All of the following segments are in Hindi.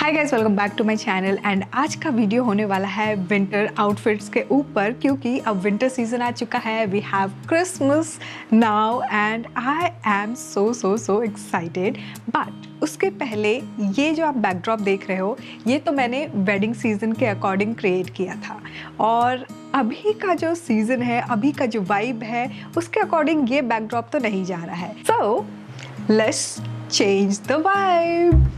Hi guys, welcome back to my channel. And आज का वीडियो होने वाला है विंटर आउटफिट्स के ऊपर, क्योंकि अब विंटर सीजन आ चुका है। We have Christmas now and I am so excited. But उसके पहले ये जो आप बैकड्रॉप देख रहे हो, ये तो मैंने वेडिंग सीजन के अकॉर्डिंग क्रिएट किया था, और अभी का जो सीजन है, अभी का जो वाइब है, उसके अकॉर्डिंग ये बैकड्रॉप तो नहीं जा रहा है। So let's change the vibe.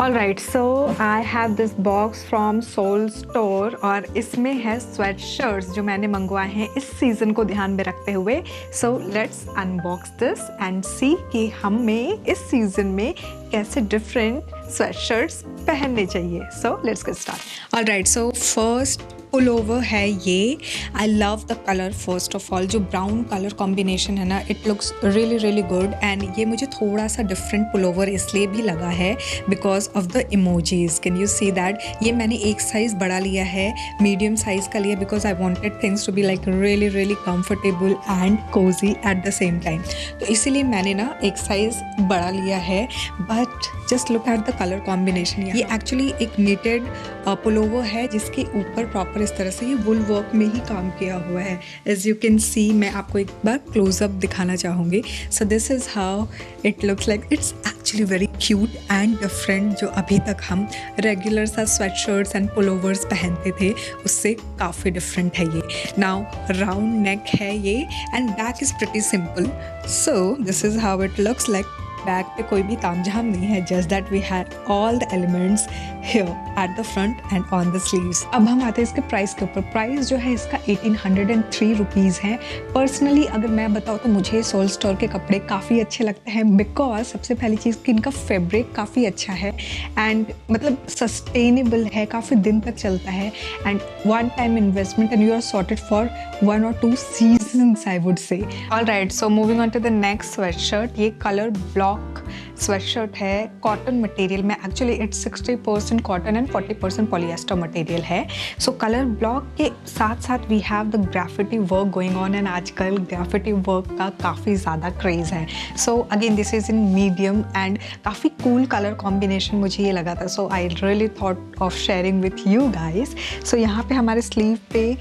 Alright, so I have this box from Soul Store और इसमें है स्वेट शर्ट्स जो मैंने मंगवाए हैं इस सीज़न को ध्यान में रखते हुए। So let's unbox this and see कि हमें इस सीज़न में कैसे डिफरेंट स्वेट शर्ट्स पहनने चाहिए। So let's get started. Alright, so first pullover है ये। I love the colour. First of all जो ब्राउन कलर कॉम्बिनेशन है ना, it looks really good. And ये मुझे थोड़ा सा डिफरेंट पुलोवर इसलिए भी लगा है because of the emojis. Can you see that? ये मैंने एक साइज़ बड़ा लिया है, मीडियम साइज़ का लिया, because I wanted things to be like really comfortable and cosy at the same time. तो इसीलिए मैंने ना एक साइज़ बड़ा लिया है। But just look at the colour combination. ये एक्चुअली एक निटेड पुलोवर है जिसके ऊपर प्रॉपर इस तरह से ये वुल वर्क में ही काम किया हुआ है। एज यू कैन सी, मैं आपको एक बार क्लोजअप दिखाना चाहूँगी। सो this is how it looks like. It's actually very cute and different. जो अभी तक हम रेगुलर सा स्वेट शर्ट्स एंड पुलोवर्स पहनते थे, उससे काफ़ी डिफरेंट है ये। नाउ राउंड नेक है ये and back is pretty simple. So this is how it looks like. Back पे कोई भी तामझाम नहीं है, just that we had all the elements here at the front and on the sleeves. अब हम आते हैं इसके प्राइस के ऊपर। प्राइस जो है इसका 1803 रुपीज़ है। पर्सनली अगर मैं बताऊँ तो मुझे सोल स्टोर के कपड़े काफ़ी अच्छे लगते हैं, बिकॉज सबसे पहली चीज़ कि इनका फैब्रिक काफ़ी अच्छा है एंड मतलब सस्टेनेबल है, काफ़ी दिन तक चलता है and one time investment and you are sorted for 1 or 2 seasons, I would say. Alright, so moving on to the next sweatshirt. ये कलर ब्लॉक स्वेटशर्ट है, कॉटन मटेरियल में। Actually it's 60% cotton and 40% polyester material है। सो कलर ब्लॉक के साथ साथ we have the graffiti work going on and आजकल ग्राफिटी वर्क का काफ़ी ज़्यादा क्रेज़ है। So again this is in medium and काफ़ी कूल कलर कॉम्बिनेशन मुझे ये लगा था। So I really thought of sharing with you guys. सो यहाँ पे हमारे स्लीव पे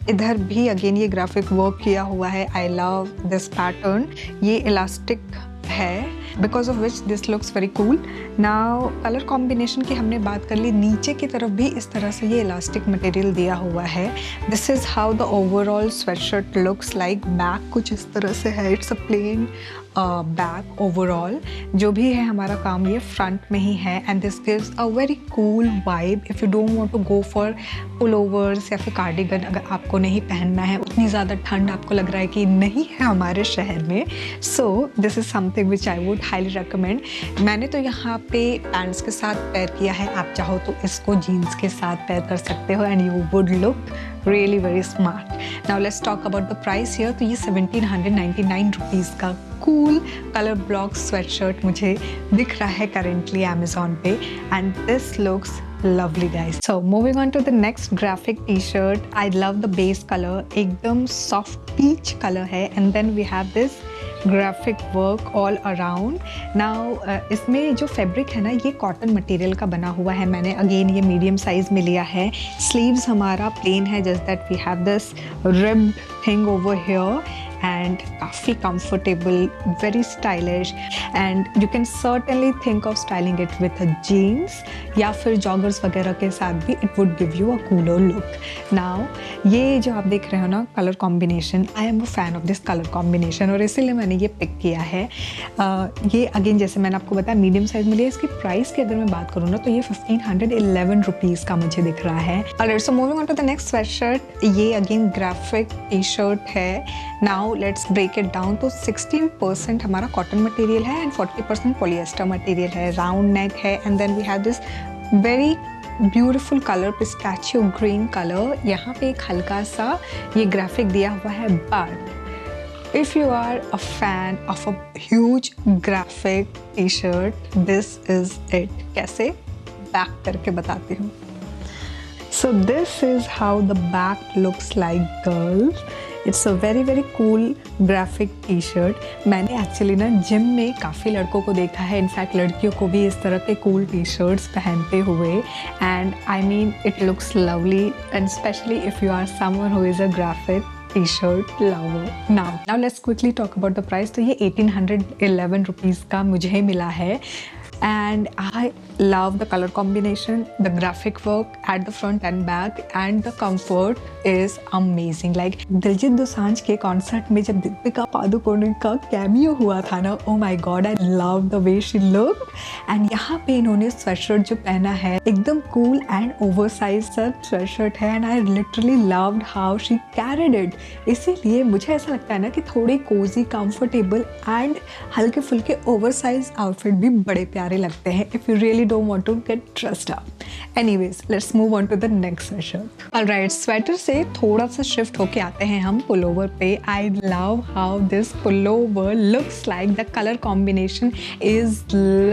इधर भी अगेन ये ग्राफिक वर्क किया हुआ है। I love this pattern. ये इलास्टिक है because of which this looks very cool. Now colour combination की हमने बात कर ली, नीचे की तरफ भी इस तरह से ये इलास्टिक मटेरियल दिया हुआ है। This is how the overall sweatshirt looks like. Back कुछ इस तरह से है, it's a plane back overall. जो भी है हमारा काम ये फ्रंट में ही है and this gives a very cool vibe. If you don't want to go for pullovers या फिर कार्डिगन, अगर आपको नहीं पहनना है, उतनी ज़्यादा ठंड आपको लग रहा है कि नहीं है हमारे शहर में, सो this is something which I would highly recommend. मैंने तो यहाँ पे पैंट्स के साथ पेयर किया है, आप चाहो तो इसको जीन्स के साथ पेयर कर सकते हो and you would look really very smart. Now let's talk about the price here. तो ये 1799 रुपीज़ का कूल कलर ब्लॉक स्वेटशर्ट मुझे दिख रहा है करेंटली अमेजोन पे and this looks lovely guys. So moving on to the next graphic t-shirt. I love the base color, एकदम soft peach color है and then we have this graphic work all around. Now इसमें जो फैब्रिक है ना, ये कॉटन मटेरियल का बना हुआ है। मैंने अगेन ये मीडियम साइज में लिया है। स्लीव्स हमारा प्लेन है, just that we have this ribbed thing over here and काफ़ी comfortable, very stylish and you can certainly think of styling it with a jeans या फिर joggers वगैरह के साथ भी it would give you a cooler look. Now ये जो आप देख रहे हो ना colour combination, I am a fan of this color combination और इसीलिए मैंने ये पिक किया है। ये अगेन जैसे मैंने आपको बताया मीडियम साइज में लिया। इसकी प्राइस की अगर मैं बात करूँ ना तो ये 1511 रुपीज़ का मुझे दिख रहा है। Alright, so moving on to the next sweatshirt. ये अगेन ग्राफिक टी शर्ट है। Now let's break it down. तो 16% हमारा कॉटन मटेरियल है एंड 40% पॉलिएस्टर मटेरियल है। राउंड नेक है and then we have this very beautiful colour, pistachio green colour. यहाँ पे एक हल्का सा ये ग्राफिक दिया हुआ है। But if you are a fan of a huge graphic T shirt, this is it. कैसे? बैक करके बताती हूँ। So this is how the back looks like girls. It's a very very cool graphic T shirt. मैंने एक्चुअली ना जिम में काफ़ी लड़कों को देखा है, इनफैक्ट लड़कियों को भी इस तरह के कूल टी शर्ट्स पहनते हुए, and I mean it looks lovely and specially if you are someone who is a graphic T-shirt lover. Now let's quickly talk about the price. तो ये 1811 रुपीज़ का मुझे मिला है, and I love the color combination, the graphic work at the front and back, and the comfort is amazing. Like Diljit Dosanjh के कॉन्सर्ट में जब दीपिका पादुकोण का कैमियो हुआ था ना, oh my god, I love the way she looked. and यहाँ पे इन्होंने स्वेटशर्ट जो पहना है एकदम cool and oversized सा स्वेटशर्ट है, and I literally loved how she carried it. इसीलिए मुझे ऐसा लगता है ना कि थोड़ी कोजी, कंफर्टेबल एंड हल्के फुल्के ओवरसाइज आउटफिट भी बड़े प्यारे लगते हैं if you really don't want to get dressed up. Anyways, let's move on to the next session. Alright, sweater से थोड़ा सा शिफ्ट होके आते हैं हम पुलोवर पे. I love how this pullover looks like. The color combination is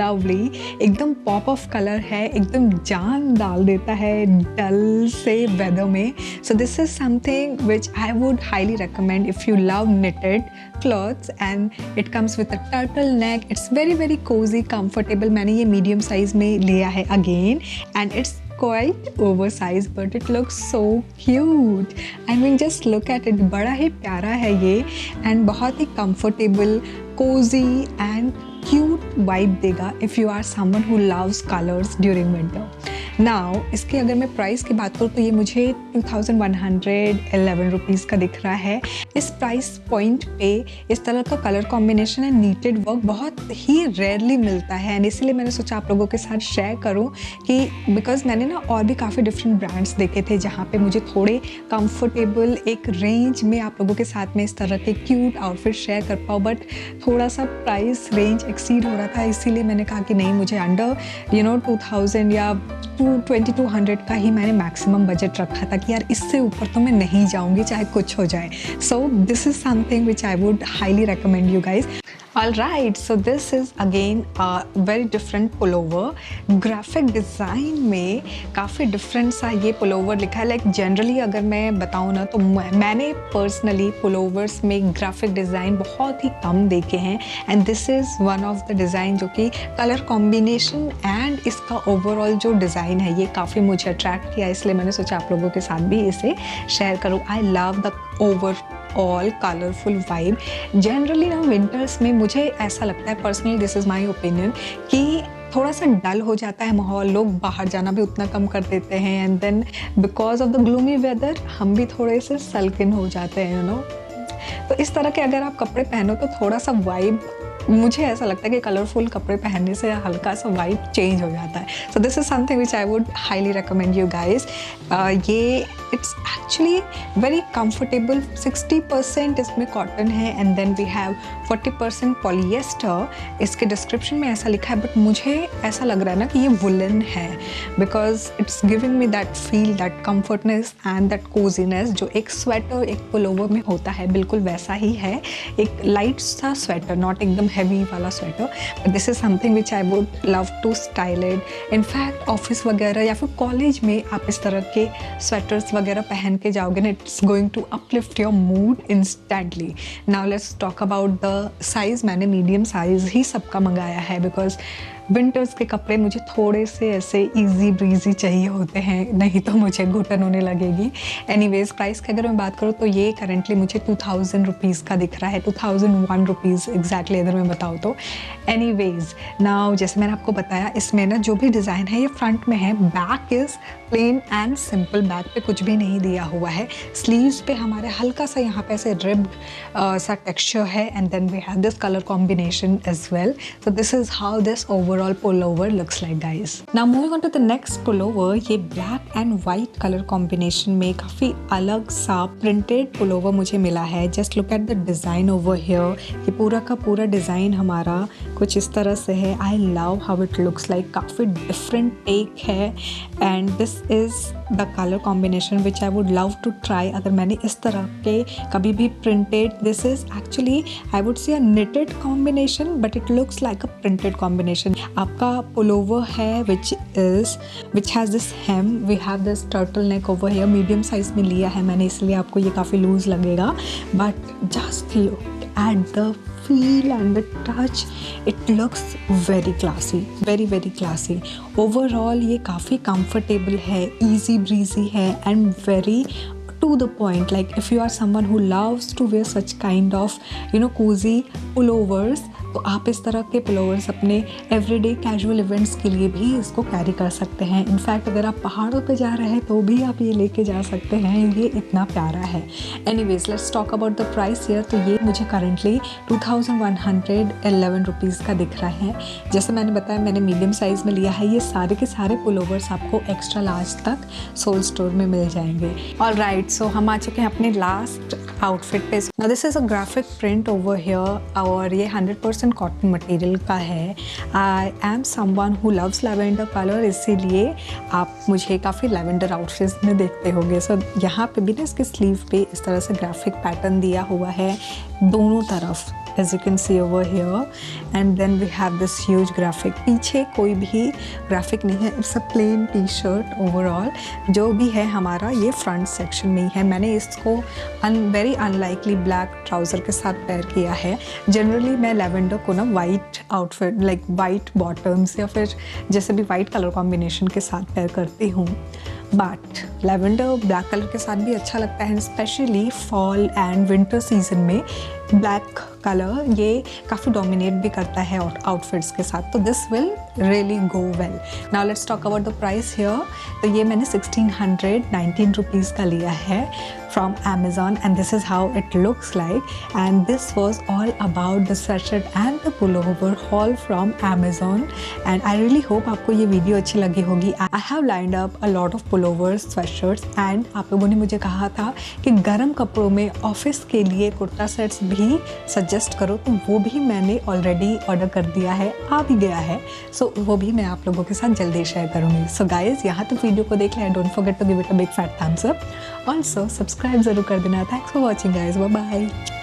lovely. एकदम पॉप ऑफ कलर है, एकदम जान डाल देता है डल से वेदर में. So this is something which I would highly recommend if you love knitted clothes, and it comes with a turtleneck. It's very very cozy, comfortable. मैंने ये मीडियम साइज में लिया है again, and it's quite oversized but it looks so cute. I mean just look at it, बड़ा ही प्यारा है ये, and बहुत ही comfortable, cozy and cute vibe देगा if you are someone who loves colors during winter. Now इसके अगर मैं प्राइस की बात करूँ तो ये मुझे 2111 रुपीज़ का दिख रहा है. इस प्राइस पॉइंट पे इस तरह का colour combination and needed work बहुत ही रेयरली मिलता है, एंड इसीलिए मैंने सोचा आप लोगों के साथ शेयर करूँ कि बिकॉज मैंने ना और भी काफ़ी डिफरेंट ब्रांड्स देखे थे जहाँ पे मुझे थोड़े कंफर्टेबल एक रेंज में आप लोगों के साथ में इस तरह के क्यूट आउटफिट शेयर कर पाऊँ, बट थोड़ा सा प्राइस रेंज एक्सीड हो रहा था, इसीलिए मैंने कहा कि नहीं, मुझे अंडर 2000 या 2200 का ही मैंने मैक्सिमम बजट रखा था कि यार इससे ऊपर तो मैं नहीं जाऊंगी चाहे कुछ हो जाए. सो this is something which I would highly recommend you guys. Alright, so this is again a very different pullover. Graphic design में काफ़ी डिफरेंट सा ये पुलोवर लिखा है. लाइक जनरली अगर मैं बताऊँ ना तो मैंने पर्सनली पुलोवर्स में ग्राफिक डिज़ाइन बहुत ही कम देखे हैं, and this is one of the design जो कि कलर कॉम्बिनेशन एंड इसका ओवरऑल जो डिज़ाइन है ये काफ़ी मुझे अट्रैक्ट किया, इसलिए मैंने सोचा आप लोगों के साथ भी इसे शेयर करूँ. I love the over all colourful vibe. Generally ना विंटर्स में मुझे ऐसा लगता है personally, this is my opinion, कि थोड़ा सा डल हो जाता है माहौल, लोग बाहर जाना भी उतना कम कर देते हैं, and then because of the gloomy weather हम भी थोड़े से सल्किन हो जाते हैं, यू नो. तो इस तरह के अगर आप कपड़े पहनो तो थोड़ा सा वाइब, मुझे ऐसा लगता है कि कलरफुल कपड़े पहनने से हल्का सा वाइब चेंज हो जाता है. So this is something which I would highly recommend you guys. ये इट्स एक्चुअली वेरी कंफर्टेबल. 60% इसमें कॉटन है, and then we have 40% polyester. इसके डिस्क्रिप्शन में ऐसा लिखा है, बट मुझे ऐसा लग रहा है ना कि ये वुलन है, because it's giving me that feel, that comfortness and that cosiness जो एक स्वेटर एक पुलोवर में होता है, बिल्कुल वैसा ही है. एक लाइट सा स्वेटर, नॉट एकदम हैवी वाला sweater, but this is something which I would love to style it. In fact office वगैरह या फिर कॉलेज में आप इस तरह के स्वेटर्स वगैरह पहन के जाओगे ना, it's going to uplift your mood instantly. Now let's talk about the size. मैंने मीडियम साइज़ ही सबका मंगाया है, बिकॉज विंटर्स के कपड़े मुझे थोड़े से ऐसे इजी ब्रीजी चाहिए होते हैं, नहीं तो मुझे घुटन होने लगेगी. एनीवेज प्राइस की अगर मैं बात करूँ तो ये करंटली मुझे 2000 रुपीज़ का दिख रहा है, 2001 रुपीज़ एग्जैक्टली अगर मैं बताऊँ तो. एनीवेज नाउ जैसे मैंने आपको बताया, इसमें ना जो भी डिज़ाइन है ये फ्रंट में है, back is plain and simple, back पे कुछ भी नहीं दिया हुआ है. स्लीव्स पे हमारे हल्का सा यहाँ पे ऐसे रिब्ड सा टेक्सचर है, and then we have this colour combination as well. So this is how this overall pullover looks like, guys. Now moving on to the next pullover. ये black and white color combination में काफ़ी अलग सा printed pullover मुझे मिला है. Just look at the design over here. ये पूरा का पूरा डिज़ाइन हमारा कुछ इस तरह से है। I love how it looks like, काफ़ी डिफरेंट टेक है and this is the colour combination which I would love to try. अगर मैंने इस तरह के कभी भी printed, this is actually I would say a knitted combination but it looks like a printed combination। आपका पुलोवर है which has this hem, we have this turtleneck over here, medium size में लिया है मैंने इसलिए आपको ये काफ़ी लूज लगेगा, but just look at the feel and the touch, it looks very classy, very classy। overall ये काफ़ी comfortable है, easy breezy है and very to the point, like if you are someone who loves to wear such kind of cozy pullovers, तो आप इस तरह के पुलोवर्स अपने एवरीडे कैजुअल इवेंट्स के लिए भी इसको कैरी कर सकते हैं। इनफैक्ट अगर आप पहाड़ों पे जा रहे हैं तो भी आप ये लेके जा सकते हैं, ये इतना प्यारा है। Anyways let's talk about the price here. तो ये मुझे करंटली 2111 रुपीज़ का दिख रहा है। जैसे मैंने बताया मैंने मीडियम साइज़ में लिया है। ये सारे के सारे पुलोवर्स आपको एक्स्ट्रा लार्ज तक सोल स्टोर में मिल जाएंगे। ऑलराइट, सो हम आ चुके हैं अपने लास्ट आउटफिट पे। Now this is a graphic print over here और ये 100% कॉटन मटेरियल का है। I am someone who loves lavender colour, इसीलिए आप मुझे काफ़ी लैवेंडर आउटफिट्स में देखते होंगे। सो यहाँ पे भी ना इसके स्लीव पे इस तरह से ग्राफिक पैटर्न दिया हुआ है दोनों तरफ, as you can see over here, and then we have this huge graphic। पीछे कोई भी ग्राफिक नहीं है, it's a plain T shirt overall. जो भी है हमारा ये फ्रंट सेक्शन में ही है। मैंने इसको वेरी अनलाइकली ब्लैक ट्राउज़र के साथ पेयर किया है। जनरली मैं लैवेंडर को ना white outfit like white bottoms या फिर जैसे भी वाइट कलर कॉम्बिनेशन के साथ पेयर करती हूँ, बट लैवेंडर ब्लैक कलर के साथ भी अच्छा लगता है, specially fall and winter season में ब्लैक कलर ये काफ़ी डोमिनेट भी करता है आउटफिट्स के साथ, तो this will really go well. Now let's talk about the price here. तो ये मैंने 1619 रुपीज़ का लिया है from Amazon and this is how it looks like, and this was all about the sweatshirt and the pullover haul from Amazon and I really hope आपको ये वीडियो अच्छी लगी होगी। I have lined up a lot of pullovers, sweatshirts and आप लोगों ने मुझे कहा था कि गर्म कपड़ों में ऑफिस के लिए कुर्ता सेट्स भी सजेस्ट करो, तो वो भी मैंने ऑलरेडी ऑर्डर कर दिया है, आ भी गया है। सो वो भी मैं आप लोगों के साथ जल्दी शेयर करूँगी। सो गाइज यहाँ तक वीडियो को देख लिया, don't forget to give it a big fat thumbs up. Also subscribe जरूर कर देना। Thanks for watching guys, bye bye.